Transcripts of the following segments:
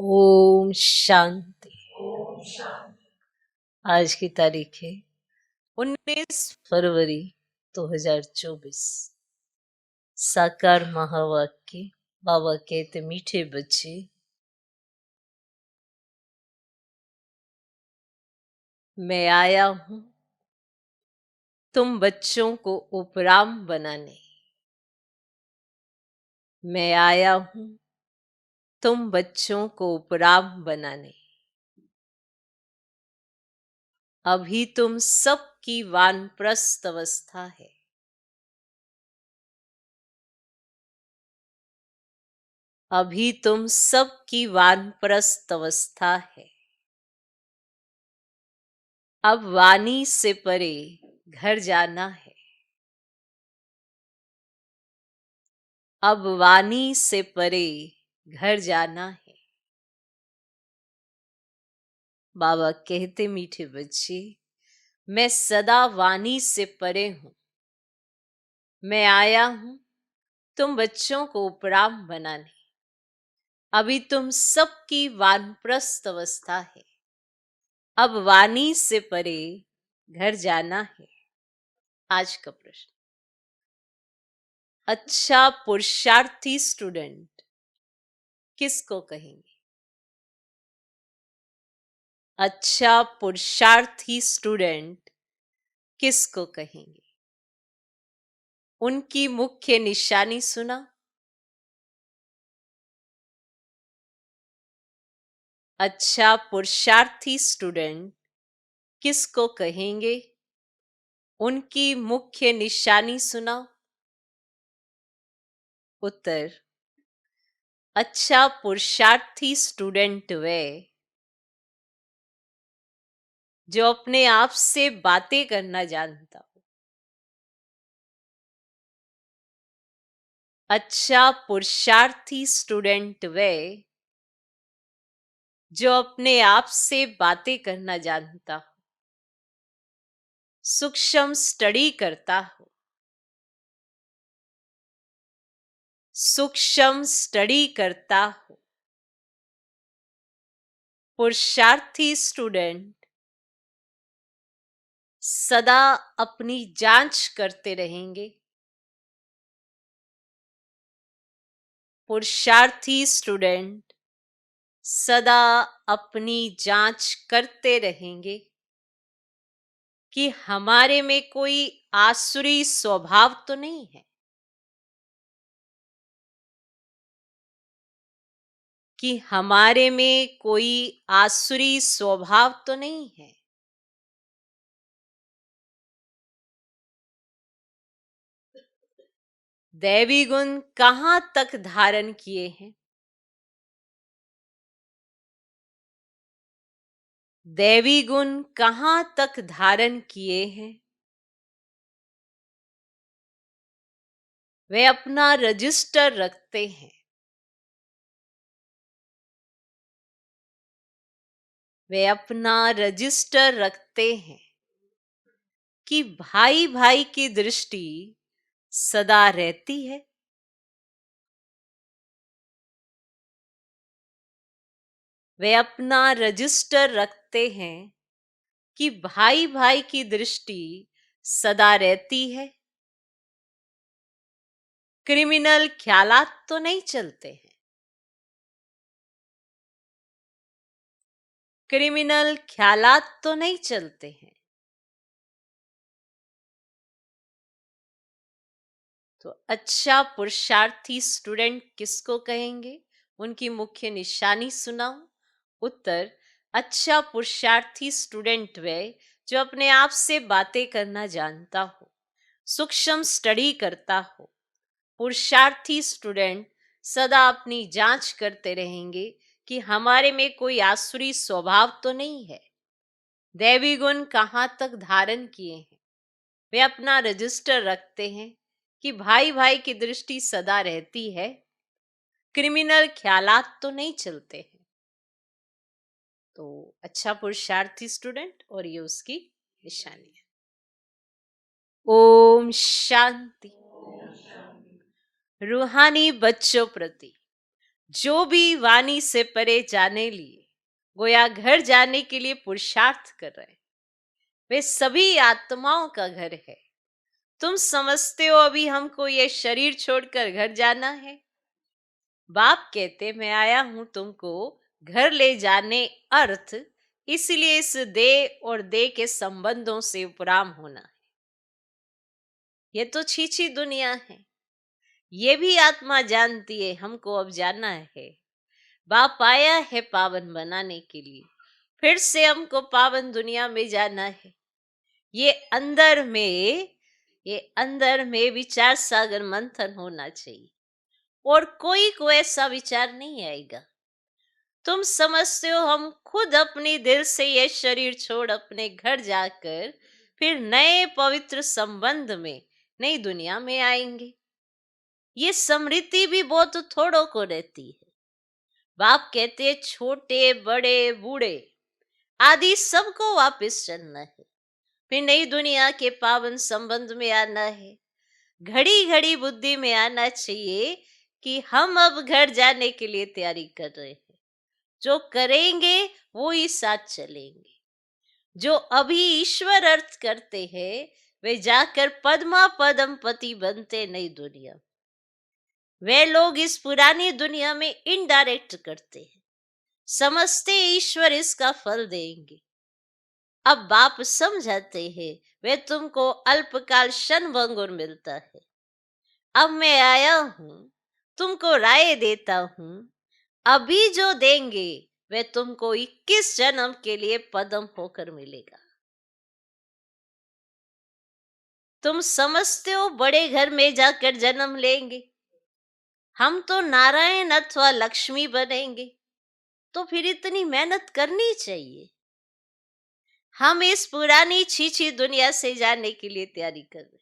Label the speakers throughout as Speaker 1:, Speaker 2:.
Speaker 1: ओम शांति। आज की तारीख है 19 फरवरी 2024। साकार महावाक्य। बाबा कहते मीठे बच्चे, मैं आया हूं तुम बच्चों को उपराम बनाने। मैं आया हूं तुम बच्चों को उपराम बनाने। अभी तुम सबकी वानप्रस्थ अवस्था है। अभी तुम सबकी वानप्रस्थ अवस्था है। अब वाणी से परे घर जाना है। अब वाणी से परे घर जाना है। बाबा कहते मीठे बच्चे, मैं सदा वाणी से परे हूं। मैं आया हूं तुम बच्चों को उपराम बनाने। अभी तुम सबकी वानप्रस्थ अवस्था है। अब वाणी से परे घर जाना है। आज का प्रश्न, अच्छा पुरुषार्थी स्टूडेंट किसको कहेंगे? अच्छा पुरुषार्थी स्टूडेंट किसको कहेंगे? उनकी मुख्य निशानी सुना? अच्छा पुरुषार्थी स्टूडेंट किसको कहेंगे? उनकी मुख्य निशानी सुना? उत्तर, अच्छा पुरुषार्थी स्टूडेंट वे जो अपने आप से बातें करना जानता हो। अच्छा पुरुषार्थी स्टूडेंट वे जो अपने आप से बातें करना जानता हो, सूक्ष्म स्टडी करता हो। सूक्ष्म स्टडी करता हो। पुरुषार्थी स्टूडेंट सदा अपनी जांच करते रहेंगे। पुरुषार्थी स्टूडेंट सदा अपनी जांच करते रहेंगे कि हमारे में कोई आसुरी स्वभाव तो नहीं है, कि हमारे में कोई आसुरी स्वभाव तो नहीं है। दैवी गुण कहां तक धारण किए हैं? दैवी गुण कहां तक धारण किए हैं? वे अपना रजिस्टर रखते हैं। वे अपना रजिस्टर रखते हैं कि भाई भाई की दृष्टि सदा रहती है। वे अपना रजिस्टर रखते हैं कि भाई भाई की दृष्टि सदा रहती है। क्रिमिनल ख्यालात तो नहीं चलते हैं। क्रिमिनल ख्यालात तो नहीं चलते हैं। तो अच्छा पुरुषार्थी स्टूडेंट किसको कहेंगे? उनकी मुख्य निशानी सुनाओ। उत्तर, अच्छा पुरुषार्थी स्टूडेंट वे जो अपने आप से बातें करना जानता हो, सूक्ष्म स्टडी करता हो। पुरुषार्थी स्टूडेंट सदा अपनी जांच करते रहेंगे कि हमारे में कोई आसुरी स्वभाव तो नहीं है। दैवी गुण कहाँ तक धारण किए हैं? वे अपना रजिस्टर रखते हैं कि भाई भाई की दृष्टि सदा रहती है। क्रिमिनल ख्यालात तो नहीं चलते हैं। तो अच्छा पुरुषार्थी स्टूडेंट, और ये उसकी निशानी है। ओम शांति। रूहानी बच्चों प्रति जो भी वाणी से परे जाने लिए गोया घर जाने के लिए पुरुषार्थ कर रहे, वे सभी आत्माओं का घर है। तुम समझते हो अभी हमको ये शरीर छोड़कर घर जाना है? बाप कहते मैं आया हूं तुमको घर ले जाने, अर्थ इसलिए इस देह और देह के संबंधों से उपराम होना है। ये तो छीछी दुनिया है, ये भी आत्मा जानती है हमको अब जाना है। बाप आया है पावन बनाने के लिए, फिर से हमको पावन दुनिया में जाना है। ये अंदर में ये अंदर में विचार सागर मंथन होना चाहिए, और कोई को ऐसा विचार नहीं आएगा। तुम समझते हो हम खुद अपनी दिल से ये शरीर छोड़ अपने घर जाकर फिर नए पवित्र संबंध में नई दुनिया में आएंगे। ये स्मृति भी बहुत थोड़ों को रहती है। बाप कहते छोटे बड़े बूढ़े आदि सबको वापस चलना है, फिर नई दुनिया के पावन संबंध में आना है। घड़ी घड़ी बुद्धि में आना चाहिए कि हम अब घर जाने के लिए तैयारी कर रहे हैं। जो करेंगे वो ही साथ चलेंगे। जो अभी ईश्वर अर्थ करते हैं वे जाकर पद्मा पदम पति बनते नई दुनिया। वे लोग इस पुरानी दुनिया में इनडायरेक्ट करते हैं, समझते ईश्वर इसका फल देंगे। अब बाप समझाते हैं वे तुमको अल्पकाल क्षण भंगुर मिलता है। अब मैं आया हूं तुमको राय देता हूं, अभी जो देंगे वे तुमको 21 जन्म के लिए पदम होकर मिलेगा। तुम समझते हो बड़े घर में जाकर जन्म लेंगे, हम तो नारायण अथवा लक्ष्मी बनेंगे, तो फिर इतनी मेहनत करनी चाहिए। हम इस पुरानी छीछी दुनिया से जाने के लिए तैयारी कर रहे।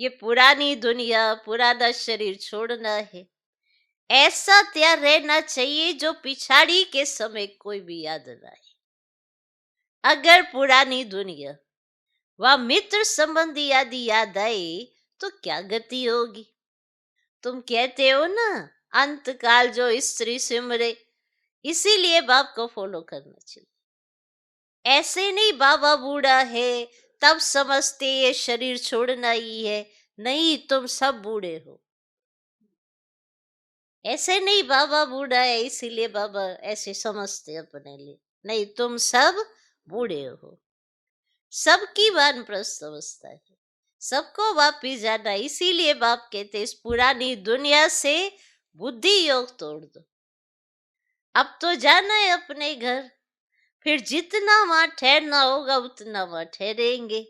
Speaker 1: ये पुरानी दुनिया पुराना शरीर छोड़ना है, ऐसा तैयार रहना चाहिए जो पिछाड़ी के समय कोई भी याद न आए। अगर पुरानी दुनिया व मित्र संबंधी आदि याद आए तो क्या गति होगी? तुम कहते हो ना अंतकाल जो स्त्री सिमरे, इसीलिए बाप को फॉलो करना चाहिए। ऐसे नहीं बाबा बूढ़ा है तब समझते ये शरीर छोड़ना ही है, नहीं तुम सब बूढ़े हो। ऐसे नहीं बाबा बूढ़ा है इसीलिए बाबा ऐसे समझते अपने लिए, नहीं तुम सब बूढ़े हो। सबकी वानप्रस्थ अवस्था है, सबको वापिस जाना, इसीलिए बाप कहते इस पुरानी दुनिया से बुद्धि योग तोड़ दो। अब तो जाना है अपने घर, फिर जितना वहां ठहरना होगा उतना वहां ठहरेंगे।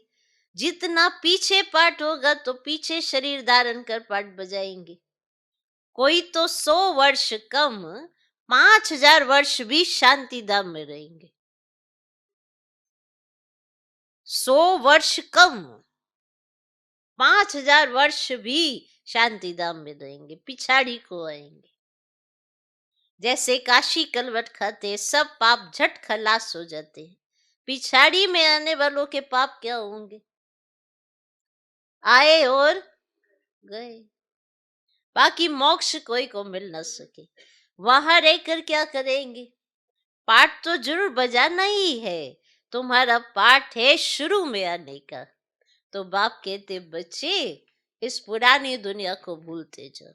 Speaker 1: जितना पीछे पाठ होगा तो पीछे शरीर धारण कर पाठ बजाएंगे। कोई तो 100 वर्ष कम 5000 वर्ष भी शांति धाम में रहेंगे। 100 वर्ष कम 5000 वर्ष भी शांति धाम में रहेंगे, पिछाड़ी को आएंगे। जैसे काशी कलवट खाते सब पाप झट खलास हो जाते हैं, पिछाड़ी में आने वालों के पाप क्या होंगे? आए और गए। बाकी मोक्ष कोई को मिल न सके, वहां रहकर क्या करेंगे? पाठ तो जरूर बजाना ही है, तुम्हारा पाठ है शुरू में आने का। तो बाप कहते बच्चे इस पुरानी दुनिया को भूलते जाओ,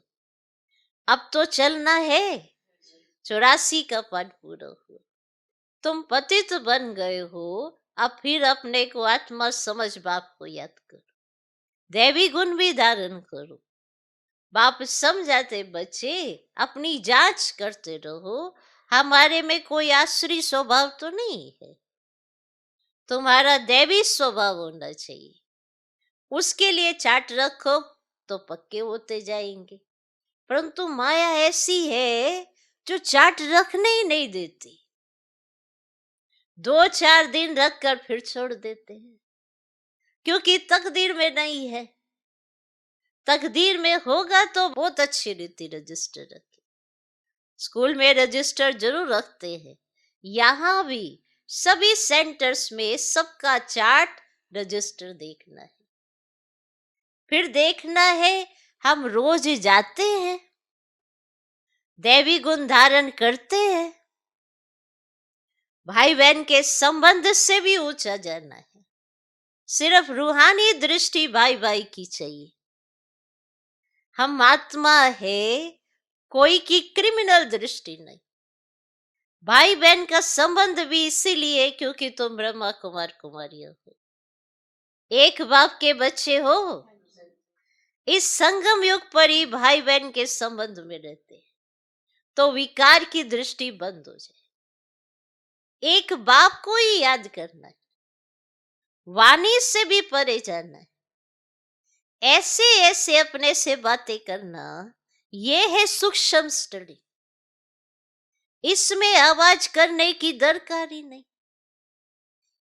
Speaker 1: अब तो चलना है। 84 का पाठ पूरा हुआ, तुम पतित बन गए हो, अब फिर अपने को आत्मा समझ बाप को याद करो, दैवी गुण भी धारण करो। बाप समझाते बच्चे अपनी जांच करते रहो, हमारे में कोई आसुरी स्वभाव तो नहीं है, तुम्हारा दैवी स्वभाव होना चाहिए। उसके लिए चाट रखो तो पक्के होते जाएंगे। परंतु माया ऐसी है जो चाट रखने ही नहीं देती, 2-4 दिन रखकर फिर छोड़ देते हैं, क्योंकि तकदीर में नहीं है। तकदीर में होगा तो बहुत अच्छी रीति रजिस्टर रखे। स्कूल में रजिस्टर जरूर रखते हैं, यहाँ भी सभी सेंटर्स में सबका चार्ट रजिस्टर देखना है। फिर देखना है हम रोज जाते हैं, दैवी गुण धारण करते हैं। भाई बहन के संबंध से भी ऊंचा जाना है। सिर्फ रूहानी दृष्टि भाई भाई की चाहिए। हम आत्मा है, कोई की क्रिमिनल दृष्टि नहीं। भाई बहन का संबंध भी इसीलिए क्योंकि तुम ब्रह्मा कुमार कुमारियां हो, एक बाप के बच्चे हो। इस संगम युग पर ही भाई बहन के संबंध में रहते हैं, तो विकार की दृष्टि बंद हो जाए। एक बाप को ही याद करना है, वाणी से भी परे जाना है। ऐसे ऐसे अपने से बातें करना, ये है सूक्ष्म स्टडी। इसमें आवाज करने की दरकार ही नहीं।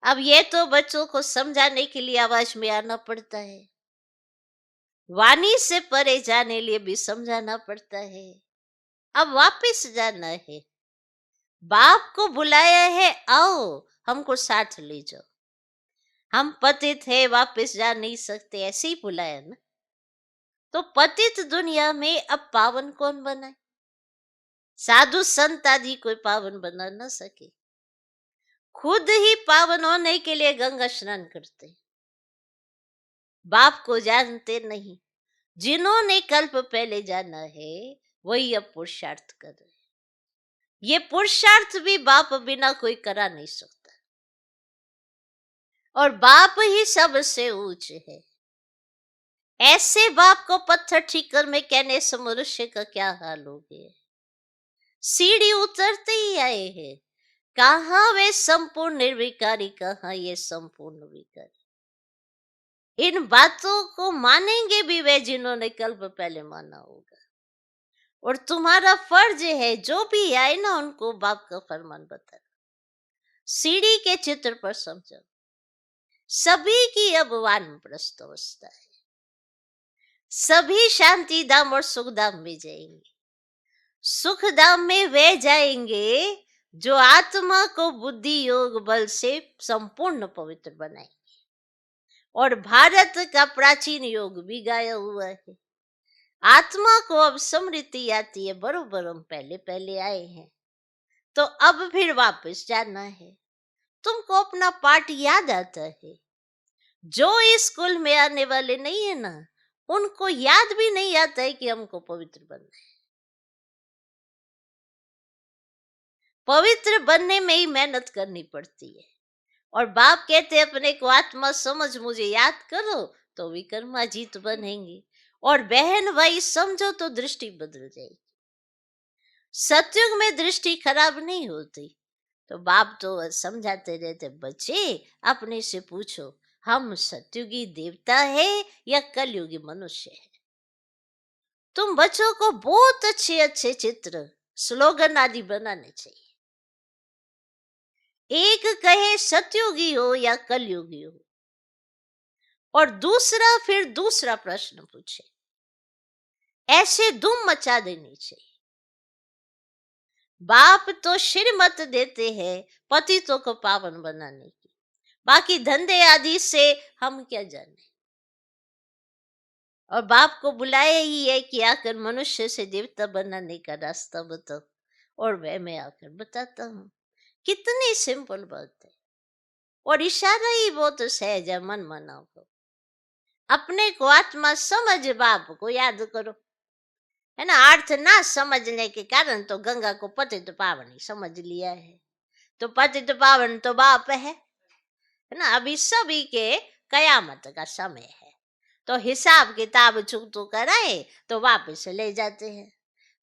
Speaker 1: अब ये तो बच्चों को समझाने के लिए आवाज में आना पड़ता है, वाणी से परे जाने लिए भी समझाना पड़ता है। अब वापस जाना है, बाप को बुलाया है, आओ हमको साथ ले जाओ। हम पतित है, वापस जा नहीं सकते, ऐसे ही बुलाया ना। तो पतित दुनिया में अब पावन कौन बनाए? साधु संत आदि कोई पावन बना ना सके। खुद ही पावन होने के लिए गंगा स्नान करते, बाप को जानते नहीं। जिन्होंने कल्प पहले जाना है वही अब पुरुषार्थ कर रहे। ये पुरुषार्थ भी बाप बिना कोई करा नहीं सकता, और बाप ही सबसे ऊंचे है। ऐसे बाप को पत्थर ठीकर में कहने से मनुष्य का क्या हाल हो गया। सीढ़ी उतरते ही आए हैं, कहा वे संपूर्ण निर्विकारी, कहा ये संपूर्ण विकारी। इन बातों को मानेंगे भी वे जिन्होंने कल्प पहले माना होगा। और तुम्हारा फर्ज है जो भी आए ना उनको बाप का फरमान बताना। सीढ़ी के चित्र पर समझो, सभी की अब वानप्रस्थ अवस्था है। सभी शांति धाम और सुख धाम में जाएंगे। सुख धाम में वे जाएंगे जो आत्मा को बुद्धि योग बल से संपूर्ण पवित्र बनाएंगे। और भारत का प्राचीन योग भी गाया हुआ है। आत्मा को अब स्मृति आती है, बरोबर हम पहले पहले आए हैं, तो अब फिर वापस जाना है। तुमको अपना पाठ याद आता है। जो इस स्कूल में आने वाले नहीं है ना, उनको याद भी नहीं आता है कि हमको पवित्र बनना है। पवित्र बनने में ही मेहनत करनी पड़ती है। और बाप कहते अपने को आत्मा समझ, मुझे याद करो तो विक्रमाजीत बनेंगे। और बहन भाई समझो तो दृष्टि बदल जाएगी। सतयुग में दृष्टि खराब नहीं होती। तो बाप तो समझाते रहते, बच्चे अपने से पूछो हम सतयुगी देवता है या कलयुगी मनुष्य है। तुम बच्चों को बहुत अच्छे अच्छे चित्र, स्लोगन आदि बनाने चाहिए। एक कहे सतयुगी हो या कलयुगी हो, और दूसरा फिर दूसरा प्रश्न पूछे। ऐसे धूम मचा देनी चाहिए। बाप तो श्रीमत देते हैं पतितों को पावन बनाने की, बाकी धंधे आदि से हम क्या जाने। और बाप को बुलाया ही है कि आकर मनुष्य से देवता बनाने का रास्ता बताओ, और वह मैं आकर बताता हूँ। कितनी सिंपल बात है। और इशारा ही बहुत सहज है, मन मनाओ को। अपने को आत्मा समझ, बाप को याद करो, है ना। अर्थ ना समझने के कारण तो गंगा को पतित पावन समझ लिया है। तो पतित पावन तो बाप है ना। अभी सभी के कयामत का समय है, तो हिसाब किताब चुकतो कराए तो वापस ले जाते हैं।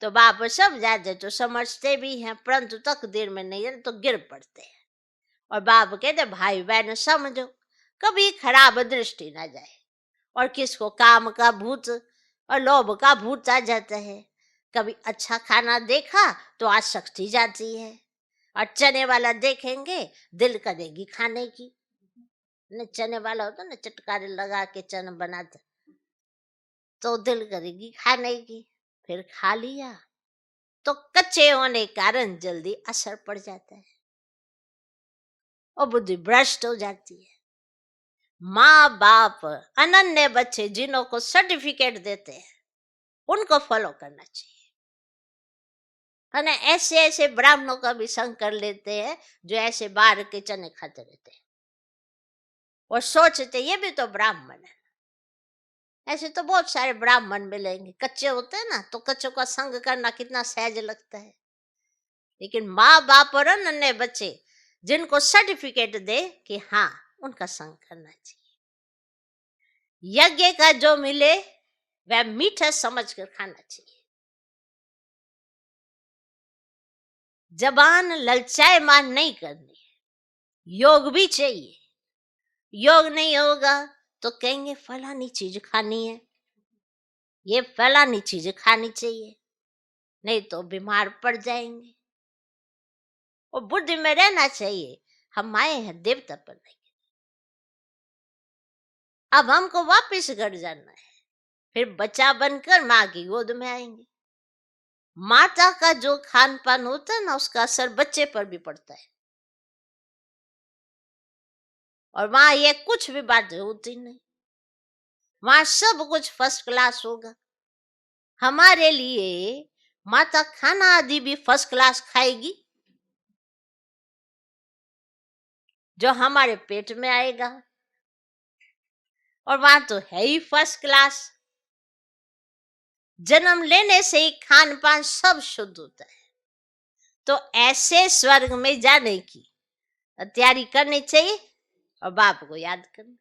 Speaker 1: तो बाप सब जाते तो समझते भी हैं, परंतु तकदीर में नहीं है तो गिर पड़ते हैं। और बाप कहते भाई बहन समझो, कभी खराब दृष्टि ना जाए। और किसको काम का भूत और लोभ का भूत आ जाता है। कभी अच्छा खाना देखा तो आसक्ति जाती है, और चने वाला देखेंगे दिल करेगी खाने की। न चने वाला होता ना, चटकारे लगा के चना बनाते, तो दिल करेगी खाने की। फिर खा लिया तो कच्चे होने कारण जल्दी असर पड़ जाता है और बुद्धि भ्रष्ट हो जाती है। माँ बाप अनन्य बच्चे जिन्हों को सर्टिफिकेट देते हैं उनको फॉलो करना चाहिए।
Speaker 2: अने ऐसे ऐसे ब्राह्मणों का भी संग कर लेते हैं जो ऐसे बाहर के चने खाते रहते हैं और सोचते ये भी तो ब्राह्मण है। ऐसे तो बहुत सारे ब्राह्मण मिलेंगे, कच्चे होते हैं ना, तो कच्चों का संग करना कितना सहज लगता है। लेकिन माँ बाप और नन्हे बच्चे जिनको सर्टिफिकेट दे कि हाँ उनका संग करना चाहिए, यज्ञ का जो मिले वह मीठा समझ कर खाना चाहिए। जबान ललचाए मान नहीं करनी, योग भी चाहिए। योग नहीं होगा तो कहेंगे फलानी चीज खानी है, ये फलानी चीज खानी चाहिए, नहीं तो बीमार पड़ जाएंगे। और बुद्धि में रहना चाहिए हम आए हैं देवता पर नहीं, अब हमको वापस घर जाना है, फिर बच्चा बनकर माँ की गोद में आएंगे। माता का जो खान पान होता है ना उसका असर बच्चे पर भी पड़ता है, और वहां ये कुछ भी बातें होती नहीं, वहां सब कुछ फर्स्ट क्लास होगा। हमारे लिए माता खाना आदि भी फर्स्ट क्लास खाएगी जो हमारे पेट में आएगा, और वहां तो है ही फर्स्ट क्लास। जन्म लेने से ही खान पान सब शुद्ध होता है। तो ऐसे स्वर्ग में जाने की तैयारी करनी चाहिए और बाप को याद करना।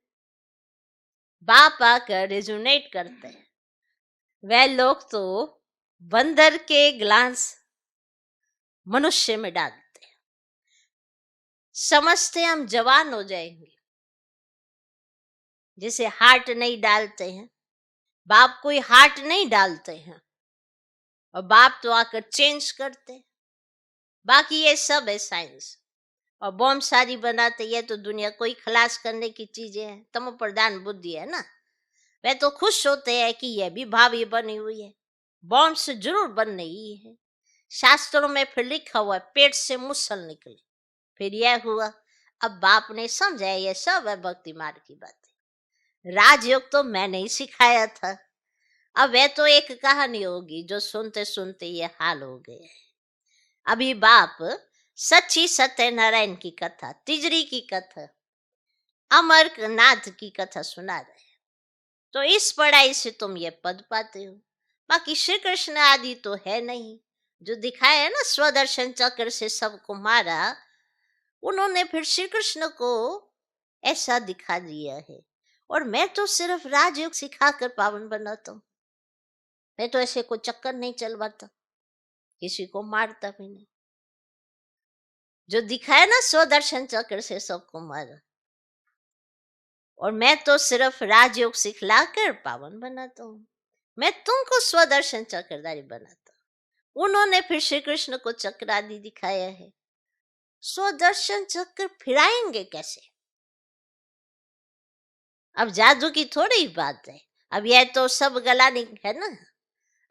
Speaker 2: बाप आकर रेजोनेट करते हैं, वह लोग तो बंदर के ग्लांस मनुष्य में डालते हैं, समझते हम जवान हो जाएंगे। जैसे हार्ट नहीं डालते हैं, बाप कोई हार्ट नहीं डालते हैं, और बाप तो आकर चेंज करते हैं। बाकी ये सब है साइंस, और बॉम्ब सारी बनाते ये तो दुनिया को ही खलास करने की चीजें हैं। तमो प्रधान बुद्धि है ना, वे तो खुश होते हैं कि यह भी भावी बनी हुई है, बॉम्ब से जरूर बन रही है। शास्त्रों में फिर लिखा हुआ है पेट से मुसल निकले, फिर यह हुआ। अब बाप ने समझा ये सब है भक्ति मार्ग की बातें। राजयोग तो मैंने ही सिखाया था, अब वह तो एक कहानी होगी जो सुनते सुनते ये हाल हो गए। अभी बाप सच्ची सत्यनारायण की कथा, तिजरी की कथा, अमरनाथ की कथा सुना रहे, तो इस पढ़ाई से तुम ये पद पाते हो। बाकी श्री कृष्ण आदि तो है नहीं, जो दिखाया है ना स्वदर्शन चक्र से सबको मारा, उन्होंने फिर श्री कृष्ण को ऐसा दिखा दिया है। और मैं तो सिर्फ राजयोग सिखाकर पावन बनाता हूँ, मैं तो ऐसे कोई चक्कर नहीं चलवाता, किसी को मारता भी नहीं। जो दिखाया ना स्वदर्शन चक्र से सबको मारा, और मैं तो सिर्फ राजयोग सिखलाकर पावन बनाता हूँ, मैं तुमको स्वदर्शन चक्रधारी बनाता हूँ। उन्होंने फिर श्री कृष्ण को चक्र आदि दिखाया है। स्वदर्शन चक्र फिराएंगे कैसे? अब जादू की थोड़ी बात है, अब यह तो सब गलानी है ना।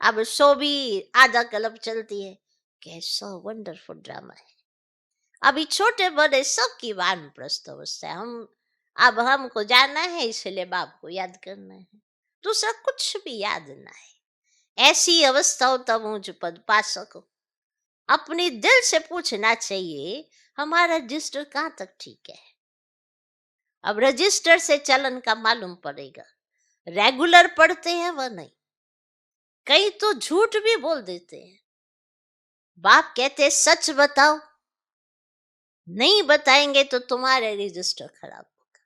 Speaker 2: अब शो भी आधा कलब चलती है, कैसा वंडरफुल ड्रामा है। अभी छोटे बड़े सबकी वानप्रस्थ अवस्था है। अब हमको जानना है, इसलिए बाप को याद करना है, दूसरा कुछ भी याद ना है। ऐसी अवस्था हो तब ऊंच पद पा सको। अपनी दिल से पूछना चाहिए हमारा रजिस्टर कहाँ तक ठीक है। अब रजिस्टर से चलन का मालूम पड़ेगा, रेगुलर पढ़ते हैं वह नहीं, कई तो झूठ भी बोल देते हैं। बाप कहते सच बताओ, नहीं बताएंगे तो तुम्हारे रजिस्टर खराब होगा।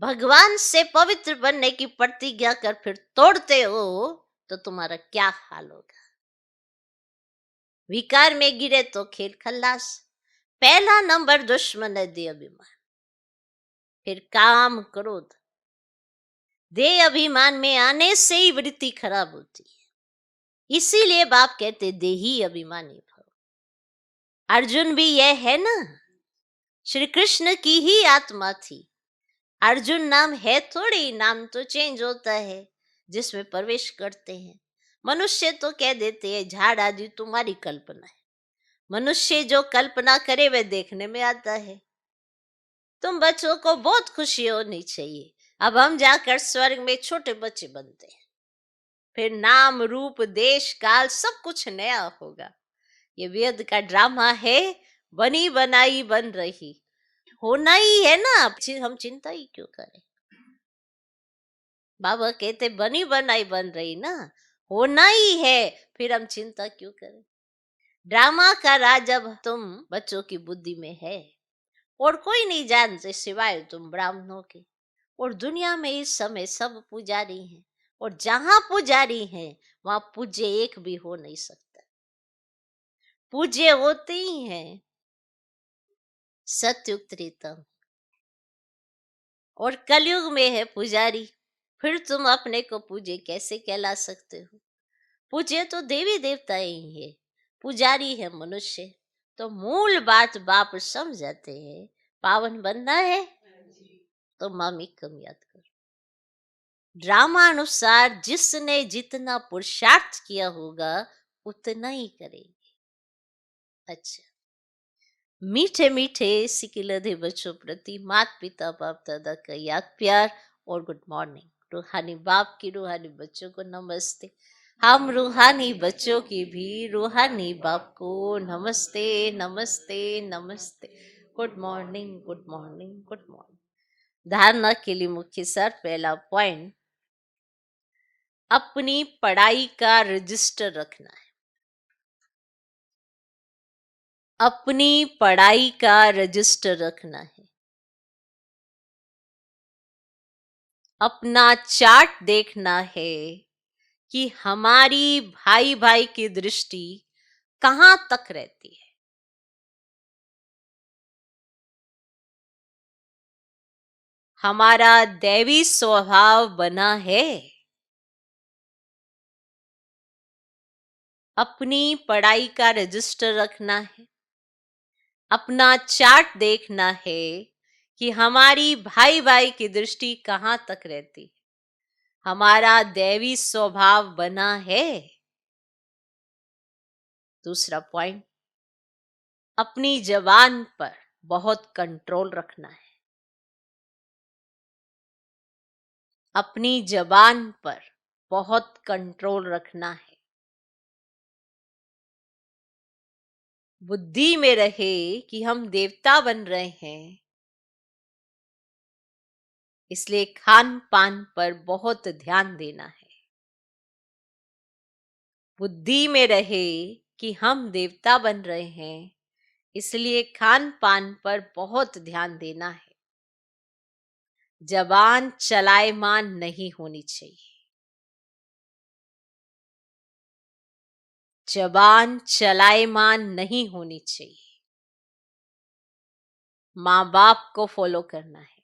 Speaker 2: भगवान से पवित्र बनने की प्रतिज्ञा कर फिर तोड़ते हो तो तुम्हारा क्या हाल होगा। विकार में गिरे तो खेल खल्लास। पहला नंबर दुश्मन है देह अभिमान, फिर काम क्रोध। देह अभिमान में आने से ही वृत्ति खराब होती है। इसीलिए बाप कहते देही अभिमानी भव। अर्जुन भी यह है ना, श्री कृष्ण की ही आत्मा थी। अर्जुन नाम है थोड़ी, नाम तो चेंज होता है जिसमें प्रवेश करते हैं। मनुष्य तो कह देते हैं झाड़ आदि तुम्हारी कल्पना है, मनुष्य जो कल्पना करे वह देखने में आता है। तुम बच्चों को बहुत खुशी होनी चाहिए, अब हम जाकर स्वर्ग में छोटे बच्चे बनते हैं। फिर नाम रूप देश काल सब कुछ नया होगा। ये वेद का ड्रामा है, बनी बनाई बन रही, होना ही है ना, अब हम चिंता ही क्यों करें। बाबा कहते बनी बनाई बन रही ना, होना ही है, फिर हम चिंता क्यों करें। ड्रामा का राज अब तुम बच्चों की बुद्धि में है, और कोई नहीं जानते सिवाय तुम ब्राह्मणों के। और दुनिया में इस समय सब पुजारी हैं, और जहां पुजारी हैं वहां पूज्य एक भी हो नहीं सकता। पूज्य होते ही हैं सत्युग त्रेता, और कलयुग में है पुजारी। फिर तुम अपने को पूज्य कैसे कहला सकते हो। पूज्य तो देवी देवता ही है, पुजारी है मनुष्य। तो मूल बात बाप समझाते हैं, पावन बनना है तो मामी कम याद करो। ड्रामा अनुसार जिसने जितना पुरुषार्थ किया होगा उतना ही करेंगे। अच्छा, मीठे मीठे सिकिलधे बच्चों प्रति माता पिता बाप दादा का याद प्यार और गुड मॉर्निंग। रूहानी बाप की रूहानी बच्चों को नमस्ते। हम रूहानी बच्चों की भी रूहानी बाप को नमस्ते नमस्ते नमस्ते। Good morning good morning good morning. धारणा के लिए मुख्य सार, पहला पॉइंट, अपनी पढ़ाई का रजिस्टर रखना है। अपनी पढ़ाई का रजिस्टर रखना है। अपना चार्ट देखना है कि हमारी भाई भाई की दृष्टि कहां तक रहती है। हमारा दैवी स्वभाव बना है। अपनी पढ़ाई का रजिस्टर रखना है। अपना चार्ट देखना है कि हमारी भाई भाई की दृष्टि कहां तक रहती है। हमारा दैवी स्वभाव बना है। दूसरा पॉइंट, अपनी जबान पर बहुत कंट्रोल रखना है। अपनी जबान पर बहुत कंट्रोल रखना है। बुद्धि में रहे कि हम देवता बन रहे हैं, इसलिए खान पान पर बहुत ध्यान देना है। बुद्धि में रहे कि हम देवता बन रहे हैं, इसलिए खान पान पर बहुत ध्यान देना है। जबान चलायमान नहीं होनी चाहिए। जबान चलायमान नहीं होनी चाहिए। माँ बाप को फॉलो करना है।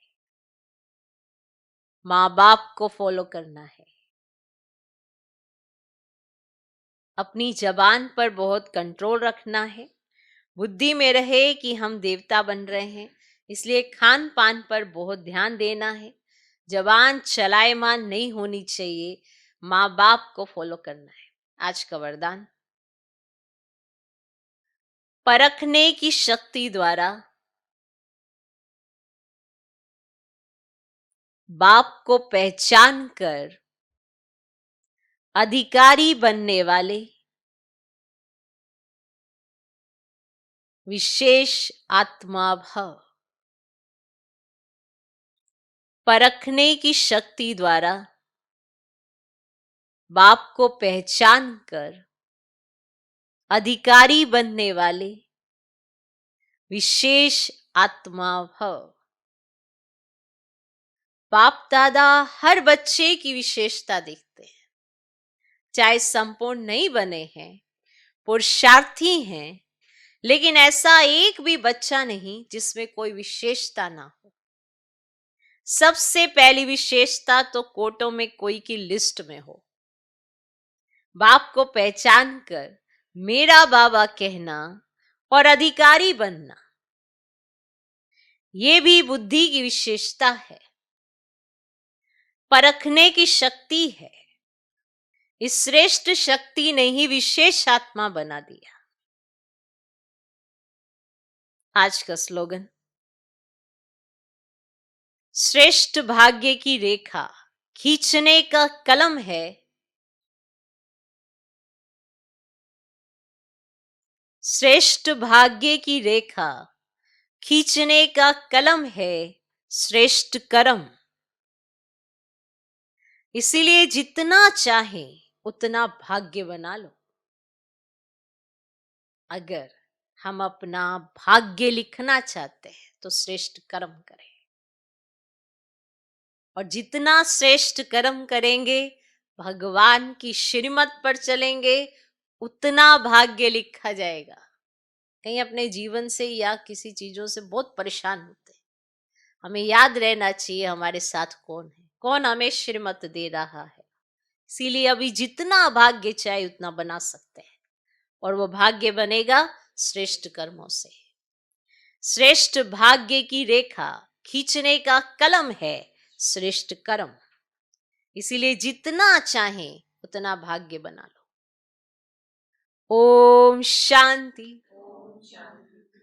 Speaker 2: माँ बाप को फॉलो करना है। अपनी जबान पर बहुत कंट्रोल रखना है। बुद्धि में रहे कि हम देवता बन रहे हैं, इसलिए खान पान पर बहुत ध्यान देना है। जबान चलायमान नहीं होनी चाहिए। माँ बाप को फॉलो करना है। आज का वरदान, परखने की शक्ति द्वारा बाप को पहचान कर अधिकारी बनने वाले विशेष आत्मा भव। परखने की शक्ति द्वारा बाप को पहचान कर अधिकारी बनने वाले विशेष आत्मा भव। बाप दादा हर बच्चे की विशेषता देखते हैं, चाहे संपूर्ण नहीं बने हैं, पुरुषार्थी हैं, लेकिन ऐसा एक भी बच्चा नहीं जिसमें कोई विशेषता ना हो। सबसे पहली विशेषता तो कोटों में कोई की लिस्ट में हो। बाप को पहचान कर मेरा बाबा कहना और अधिकारी बनना, ये भी बुद्धि की विशेषता है, परखने की शक्ति है। इस श्रेष्ठ शक्ति ने ही विशेष आत्मा बना दिया। आज का स्लोगन, श्रेष्ठ भाग्य की रेखा खींचने का कलम है
Speaker 1: श्रेष्ठ भाग्य की रेखा खींचने का कलम है श्रेष्ठ कर्म। इसीलिए जितना चाहे उतना भाग्य बना लो। अगर हम अपना भाग्य लिखना चाहते हैं तो श्रेष्ठ कर्म करें, और जितना श्रेष्ठ कर्म करेंगे, भगवान की श्रीमत पर चलेंगे, उतना भाग्य लिखा जाएगा। कहीं अपने जीवन से या किसी चीजों से बहुत परेशान होते हैं, हमें याद रहना चाहिए हमारे साथ कौन है, कौन हमें श्रीमत दे रहा है। इसीलिए अभी जितना भाग्य चाहे उतना बना सकते हैं, और वो भाग्य बनेगा श्रेष्ठ कर्मों से। श्रेष्ठ भाग्य की रेखा खींचने का कलम है श्रेष्ठ कर्म। इसीलिए जितना चाहें उतना भाग्य बना लो। ओम शांति।